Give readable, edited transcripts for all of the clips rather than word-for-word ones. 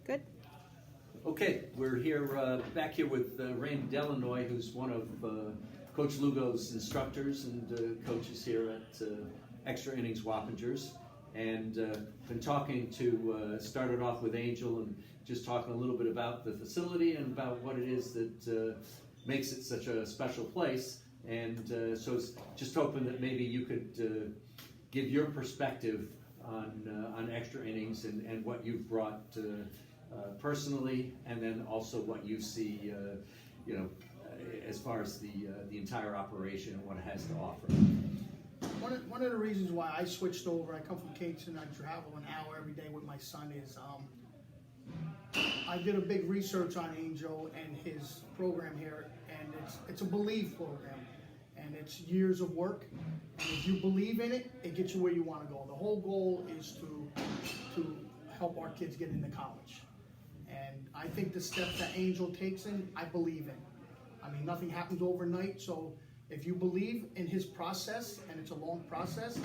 Good. Okay, we're here back here with Randy Delanoy, who's one of Coach Lugo's instructors and coaches here at Extra Innings Wappingers, and been talking to started off with Angel and just talking a little bit about the facility and about what it is that makes it such a special place. And so it's just hoping that maybe you could give your perspective on Extra Innings and what you've brought personally, and then also what you see, as far as the entire operation and what it has to offer. One of the reasons why I switched over, I come from Kingston, I travel an hour every day with my son, is I did a big research on Angel and his program here, and it's a belief program, and it's years of work, and if you believe in it, it gets you where you want to go. The whole goal is to help our kids get into college. And I think the steps that Angel takes in, I believe in. I mean, nothing happens overnight, so if you believe in his process, and it's a long process,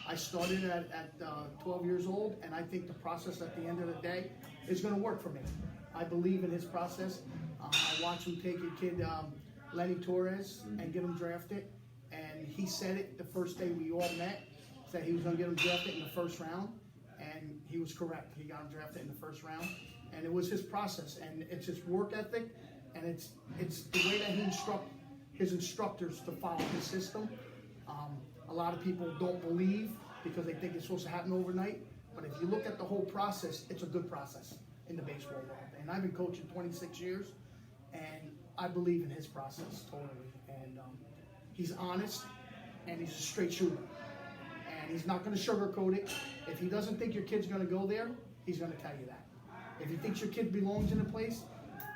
I started at 12 years old, and I think the process at the end of the day is going to work for me. I believe in his process. I watched him take a kid, Lenny Torres, and get him drafted, and he said it the first day we all met, said he was going to get him drafted in the first round, and he was correct. He got him drafted in the first round. And it was his process, and it's his work ethic, and it's the way that he instructs his instructors to follow his system. A lot of people don't believe because they think it's supposed to happen overnight, but if you look at the whole process, it's a good process in the baseball world. And I've been coaching 26 years, and I believe in his process totally. And he's honest, and he's a straight shooter, and he's not going to sugarcoat it. If he doesn't think your kid's going to go there, he's going to tell you that. If he thinks your kid belongs in a place,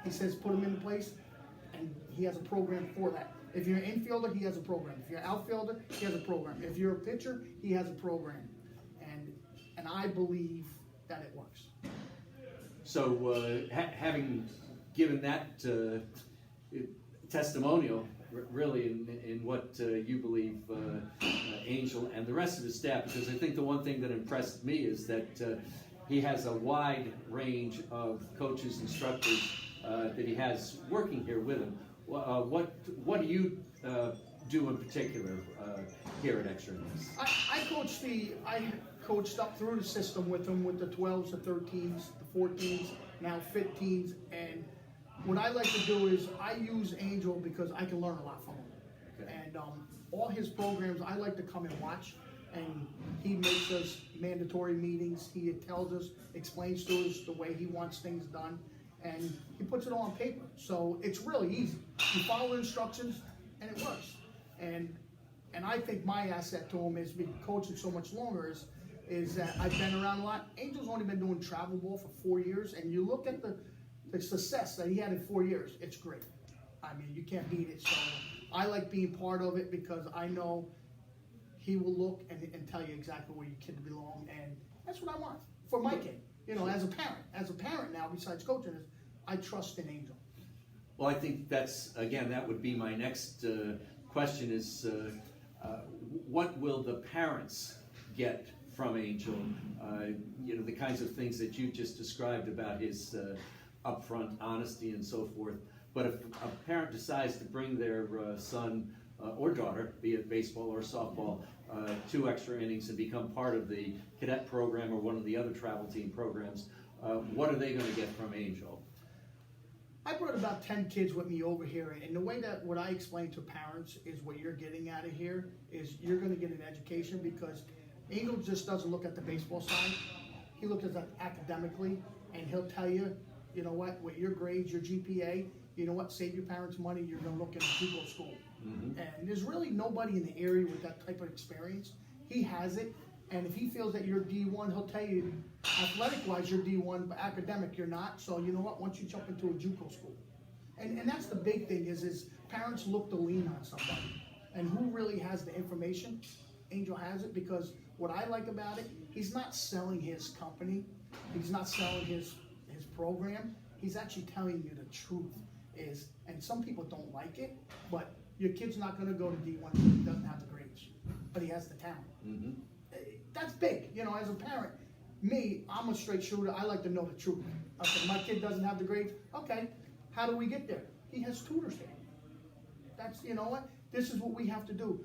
he says put him in a place, and he has a program for that. If you're an infielder, he has a program. If you're an outfielder, he has a program. If you're a pitcher, he has a program. And I believe that it works. So having given that testimonial, really in what you believe Angel and the rest of his staff, because I think the one thing that impressed me is that he has a wide range of coaches, instructors that he has working here with him. What do you do in particular here at Extra Innings? I coached up through the system with him, with the 12s, the 13s, the 14s, now 15s, and what I like to do is I use Angel because I can learn a lot from him. Okay. And all his programs, I like to come and watch. And he makes us mandatory meetings. He tells us, explains to us the way he wants things done, and he puts it all on paper. So it's really easy. You follow instructions, and it works. And I think my asset to him is being coaching so much longer is that I've been around a lot. Angel's only been doing travel ball for 4 years, and you look at the success that he had in 4 years. It's great. I mean, you can't beat it. So I like being part of it because I know he will look and tell you exactly where your kid belongs, and that's what I want for my kid. As a parent now, besides coaching, I trust in Angel. Well, I think that would be my next question is, what will the parents get from Angel? The kinds of things that you just described about his upfront honesty and so forth. But if a parent decides to bring their son or daughter, be it baseball or softball, to Extra Innings and become part of the cadet program or one of the other travel team programs, what are they going to get from Angel? I brought about 10 kids with me over here, and the way that what I explain to parents is what you're getting out of here is you're going to get an education, because Angel just doesn't look at the baseball side. He looks at that academically, and he'll tell you, you know what, with your grades, your GPA, you know what, save your parents money, you're going to look at a JUCO school. Mm-hmm. And there's really nobody in the area with that type of experience. He has it, and if he feels that you're D1, he'll tell you, athletic-wise, you're D1, but academic, you're not. So you know what, once you jump into a JUCO school. And that's the big thing is parents look to lean on somebody. And who really has the information? Angel has it, because what I like about it, he's not selling his company. He's not selling his program. He's actually telling you the truth. And some people don't like it, but your kid's not going to go to D1 because he doesn't have the grades, but he has the talent. Mm-hmm. That's big. As a parent, Me, I'm a straight shooter. I like to know the truth. Okay, my kid doesn't have the grades. Okay, how do we get there? He has tutors here. That's, you know what? This is what we have to do.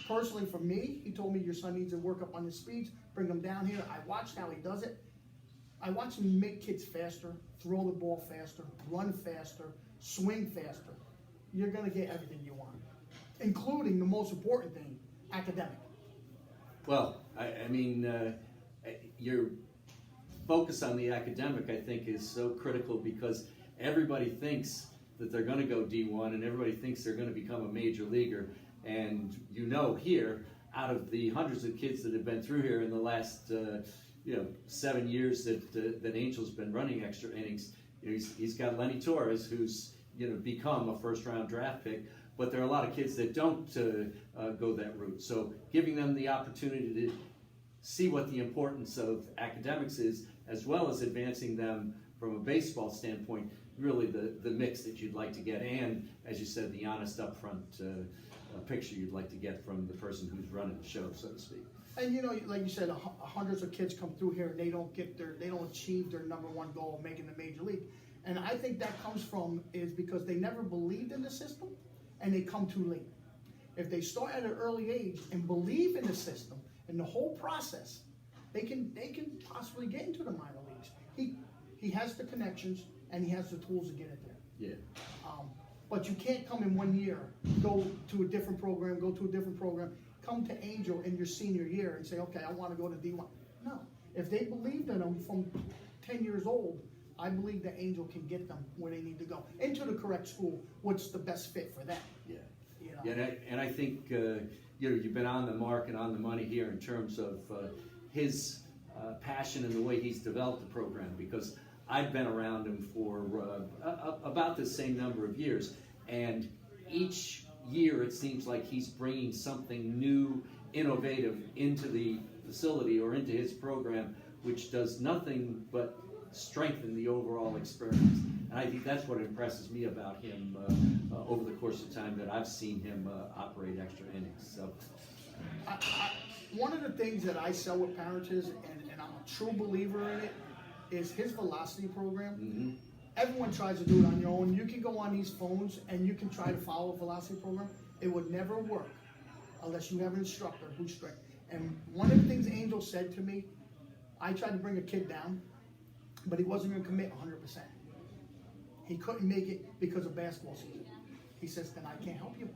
Personally, for me, he told me your son needs to work up on his speeds, bring him down here. I watched how he does it. I watch him make kids faster, throw the ball faster, run faster, swing faster. You're gonna get everything you want, including the most important thing, academic. Well, I mean, your focus on the academic, I think, is so critical because everybody thinks that they're going to go D1 and everybody thinks they're going to become a major leaguer. And you know, here, out of the hundreds of kids that have been through here in the last 7 years that Angel's been running extra innings, he's got Lenny Torres, who's become a first-round draft pick. But there are a lot of kids that don't go that route. So giving them the opportunity to see what the importance of academics is, as well as advancing them from a baseball standpoint, really the mix that you'd like to get, and as you said, the honest upfront picture you'd like to get from the person who's running the show, so to speak. And like you said, hundreds of kids come through here and they don't achieve their number one goal of making the major league. And I think that comes from is because they never believed in the system and they come too late. If they start at an early age and believe in the system and the whole process, they can possibly get into the minor leagues. He has the connections and he has the tools to get it there. Yeah. But you can't come in 1 year, go to a different program, come to Angel in your senior year and say, okay, I want to go to D1. No. If they believed in them from 10 years old, I believe that Angel can get them where they need to go, into the correct school, what's the best fit for them. Yeah. Yeah, and I think you've been on the mark and on the money here in terms of his passion and the way he's developed the program, because I've been around him for about the same number of years, and each year it seems like he's bringing something new, innovative into the facility or into his program, which does nothing but strengthen the overall experience. And I think that's what impresses me about him over the course of time that I've seen him operate extra innings. So, one of the things that I sell with parents is, and I'm a true believer in it, is his velocity program. Mm-hmm. Everyone tries to do it on your own. You can go on these phones and you can try to follow a velocity program. It would never work unless you have an instructor who's strict. And one of the things Angel said to me, I tried to bring a kid down, but he wasn't going to commit 100%. He couldn't make it because of basketball season. He says, then I can't help you.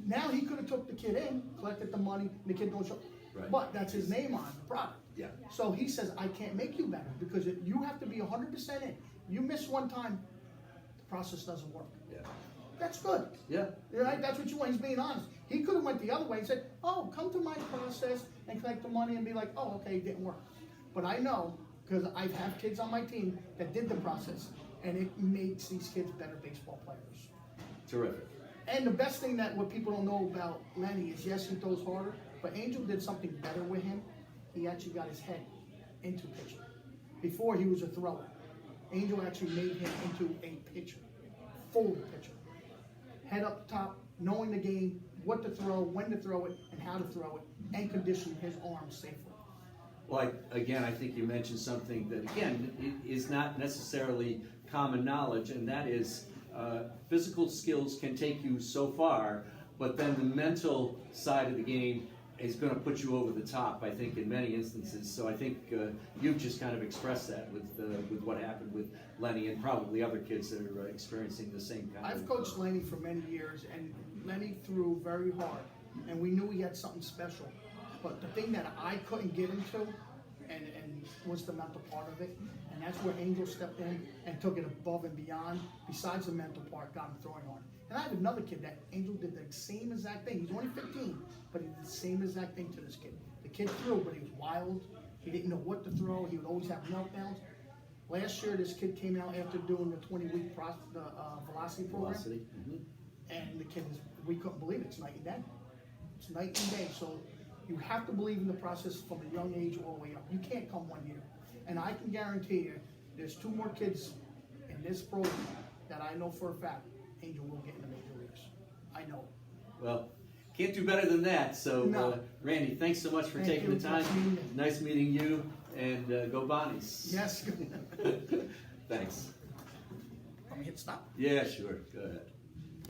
Now he could have took the kid in, collected the money, and the kid don't show. Right. But that's his name on the product. Yeah. So he says, I can't make you better because you have to be 100% in. You miss one time, the process doesn't work. Yeah. That's good. Yeah. Right? That's what you want. He's being honest. He could have went the other way and said, oh, come to my process and collect the money and be like, oh, okay, it didn't work. But I know, because I have kids on my team that did the process, and it makes these kids better baseball players. Terrific. And the best thing that what people don't know about Lenny is, yes, he throws harder, but Angel did something better with him. He actually got his head into pitching. Before, he was a thrower. Angel actually made him into a pitcher, fully pitcher. Head up top, knowing the game, what to throw, when to throw it, and how to throw it, and conditioning his arms safely. Well, again, I think you mentioned something that, again, is not necessarily common knowledge, and that is physical skills can take you so far, but then the mental side of the game is going to put you over the top, I think, in many instances. So I think you've just kind of expressed that with what happened with Lenny and probably other kids that are experiencing the same kind of... I've coached Lenny for many years, and Lenny threw very hard, and we knew he had something special. But the thing that I couldn't get into, and was the mental part of it, and that's where Angel stepped in and took it above and beyond, besides the mental part, got him throwing hard. And I have another kid that Angel did the same exact thing. He's only 15, but he did the same exact thing to this kid. The kid threw, but he was wild. He didn't know what to throw. He would always have meltdowns. Last year, this kid came out after doing the 20-week velocity program. Velocity. Mm-hmm. And the kid we couldn't believe it. It's night and day. It's night and day. So you have to believe in the process from a young age all the way up. You can't come 1 year. And I can guarantee you, there's 2 more kids in this program that I know for a fact Angel will get in the major leagues. I know. Well, can't do better than that. So, No. Randy, thanks so much for Thank taking you. the time. Nice meeting you. Nice meeting you, and go Bonnies. Yes. Thanks. Let me hit stop. Yeah, sure. Go ahead.